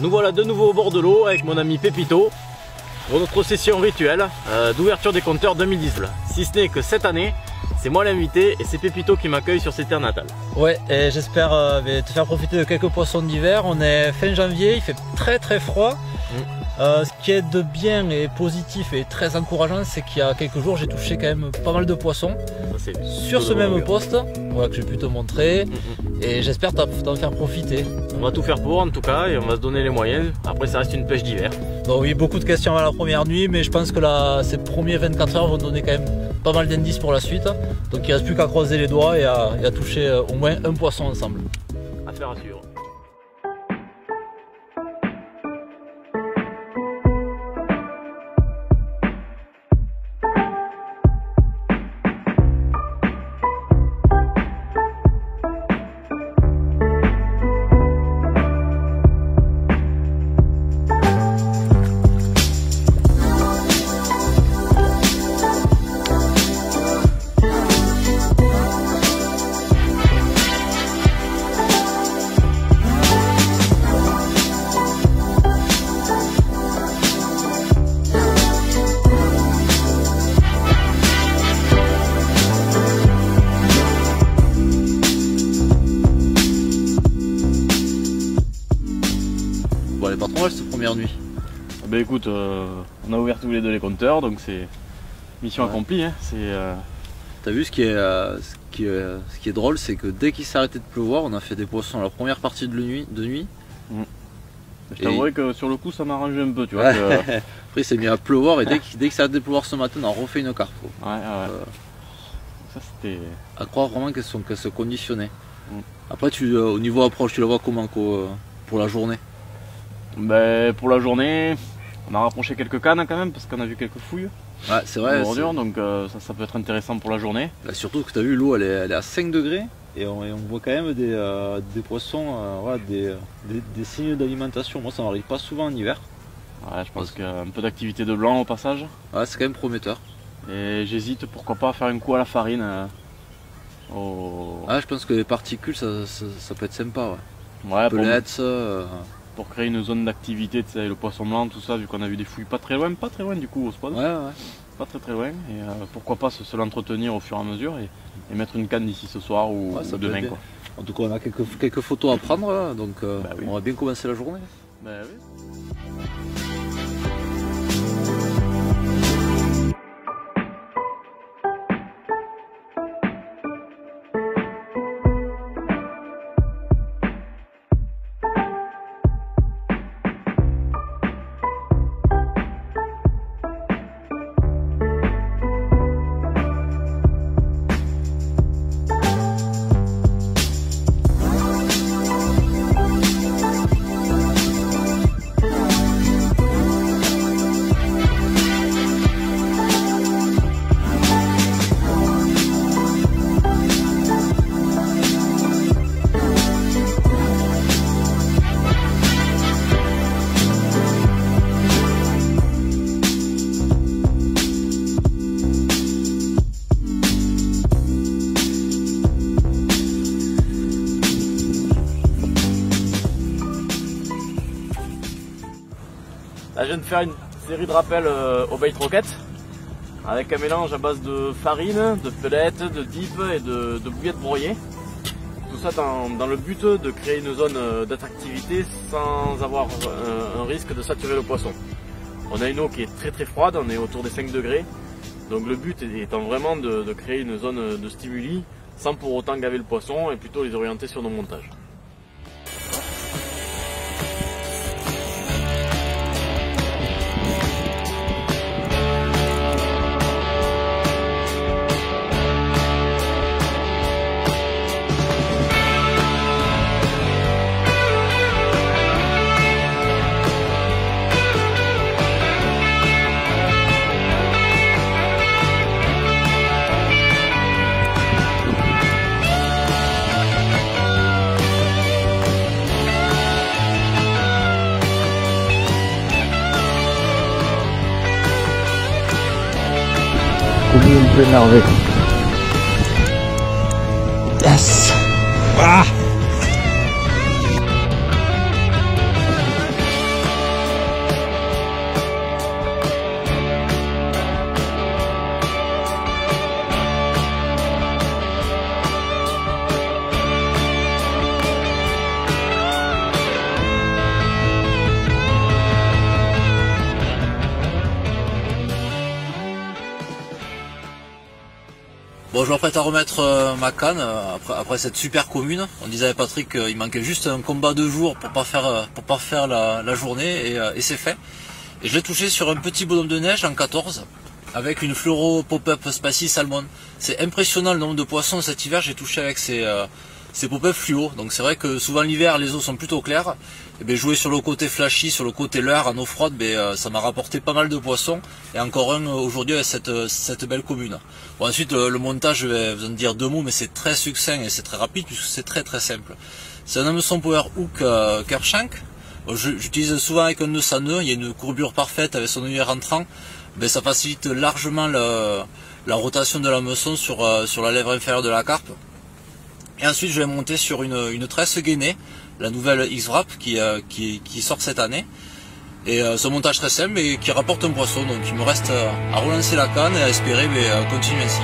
Nous voilà de nouveau au bord de l'eau avec mon ami Pépito pour notre session rituelle d'ouverture des compteurs 2019. Si ce n'est que cette année, c'est moi l'invité et c'est Pépito qui m'accueille sur ses terres natales. Ouais, et j'espère te faire profiter de quelques poissons d'hiver. On est fin janvier, il fait très froid. Ce qui est de bien et positif et très encourageant, c'est qu'il y a quelques jours j'ai touché quand même pas mal de poissons sur ce même poste, voilà, que j'ai pu te montrer, et j'espère t'en faire profiter. On va tout faire pour en tout cas et on va se donner les moyens. Après ça reste une pêche d'hiver. Donc oui, beaucoup de questions à la première nuit, mais je pense que là, ces premiers 24 heures vont donner quand même pas mal d'indices pour la suite. Donc il ne reste plus qu'à croiser les doigts et à toucher au moins un poisson ensemble. Affaire à suivre. Bon, elle est pas trop mal cette première nuit. Ben écoute, on a ouvert tous les deux les compteurs, donc c'est mission accomplie. Hein. T'as vu ce qui est drôle, c'est que dès qu'il s'est arrêté de pleuvoir, on a fait des poissons la première partie de nuit. Je t'avouerai que sur le coup ça m'a arrangé un peu, tu vois. Après il s'est mis à pleuvoir et dès qu'il s'est arrêté de pleuvoir ce matin, on a refait une carpe. Ça c'était... À croire vraiment qu'elles se conditionnaient. Après au niveau approche, tu la vois comment pour la journée? Ben, pour la journée, on a rapproché quelques cannes quand même parce qu'on a vu quelques fouilles. Ouais, c'est vrai. Bordure, donc ça peut être intéressant pour la journée. Là, surtout que tu as vu, l'eau elle est à 5 degrés et on voit quand même des poissons, voilà, des signes d'alimentation. Moi ça m'arrive pas souvent en hiver. Ouais, je pense qu'il y a un peu d'activité de blanc au passage. Ouais, c'est quand même prometteur. Et j'hésite pourquoi pas à faire un coup à la farine. Ah, je pense que les particules ça peut être sympa. Ouais, pellets, pour créer une zone d'activité, tu sais, le poisson blanc, tout ça, vu qu'on a vu des fouilles pas très loin du coup au spot. Ouais. Pas très loin. Et pourquoi pas se l'entretenir au fur et à mesure et mettre une canne d'ici ce soir ou demain quoi. En tout cas, on a quelques photos à prendre là, donc oui. On va bien commencer la journée. Bah oui. Là, je viens de faire une série de rappels au bait rocket avec un mélange à base de farine, de pellets, de dip et de bouillettes broyées. Tout ça dans le but de créer une zone d'attractivité sans avoir un risque de saturer le poisson. On a une eau qui est très froide, on est autour des 5 degrés. Donc le but étant vraiment de créer une zone de stimuli sans pour autant gaver le poisson et plutôt les orienter sur nos montages. Un peu énervé. Yes. Ah. Bon, je m'apprête à remettre ma canne après cette super commune. On disait avec Patrick qu'il manquait juste un combat de jour pour pas faire la journée et c'est fait. Et je l'ai touché sur un petit bonhomme de neige en 14 avec une fluoro pop-up Spacy Salmon. C'est impressionnant le nombre de poissons cet hiver. J'ai touché avec ces pop-up fluo. Donc c'est vrai que souvent l'hiver les eaux sont plutôt claires. Et bien jouer sur le côté flashy, sur le côté leurre en eau froide, ça m'a rapporté pas mal de poissons. Et encore un aujourd'hui avec cette belle commune. Bon, ensuite le montage, je vais vous en dire 2 mots, mais c'est très succinct et c'est très rapide puisque c'est très simple. C'est un hameçon power hook Kershank. J'utilise souvent avec un nœud sans nœud. Il y a une courbure parfaite avec son œillet rentrant. Ça facilite largement la rotation de l'hameçon sur la lèvre inférieure de la carpe. Et ensuite je vais monter sur une tresse gainée, la nouvelle X-Wrap qui sort cette année. Et ce montage très simple et qui rapporte un poisson. Donc il me reste à relancer la canne et à espérer continuer ainsi.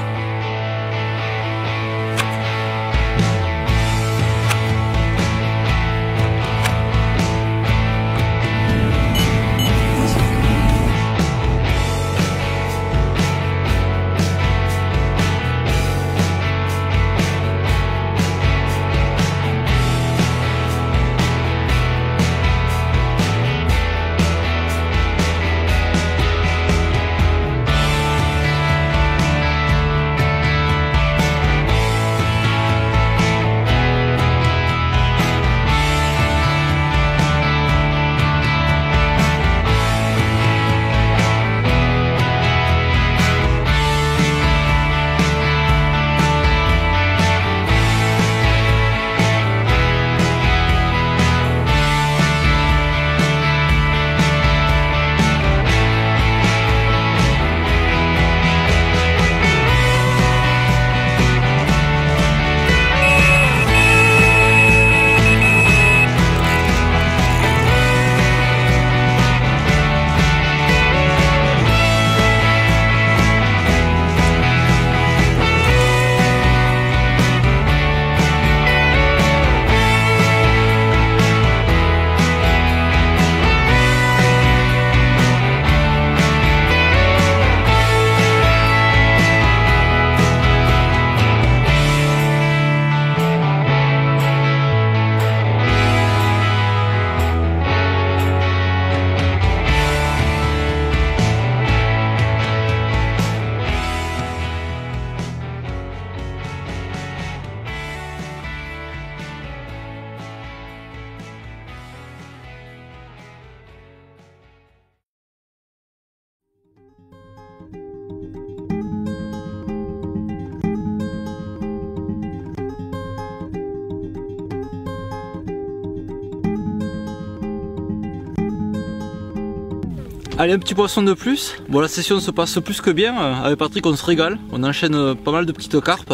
Allez, un petit poisson de plus. Bon, la session se passe plus que bien. Avec Patrick, on se régale. On enchaîne pas mal de petites carpes.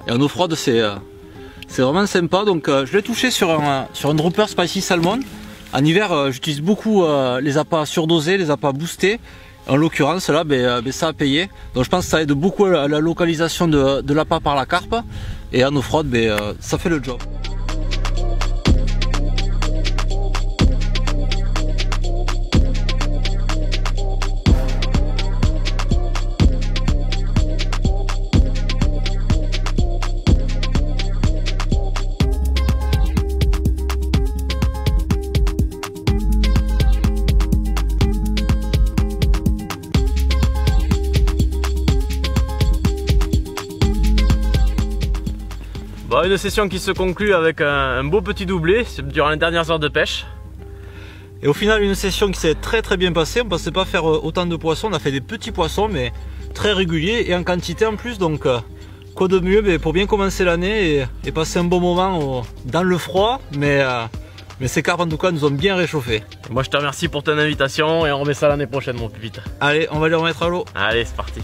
Et en eau froide, c'est vraiment sympa. Donc, je l'ai touché sur un dropper Spicy Salmon. En hiver, j'utilise beaucoup les appâts surdosés, les appâts boostés. En l'occurrence, là, ça a payé. Donc, je pense que ça aide beaucoup à la localisation de l'appât par la carpe. Et en eau froide, ça fait le job. Une session qui se conclut avec un beau petit doublé durant les dernières heures de pêche. Et au final, une session qui s'est très bien passée. On ne pensait pas faire autant de poissons. On a fait des petits poissons, mais très réguliers et en quantité en plus. Donc, quoi de mieux pour bien commencer l'année et passer un bon moment dans le froid. Mais ces carpes, en tout cas, nous ont bien réchauffé. Moi, je te remercie pour ton invitation et on remet ça l'année prochaine, mon pupite. Allez, on va les remettre à l'eau. Allez, c'est parti.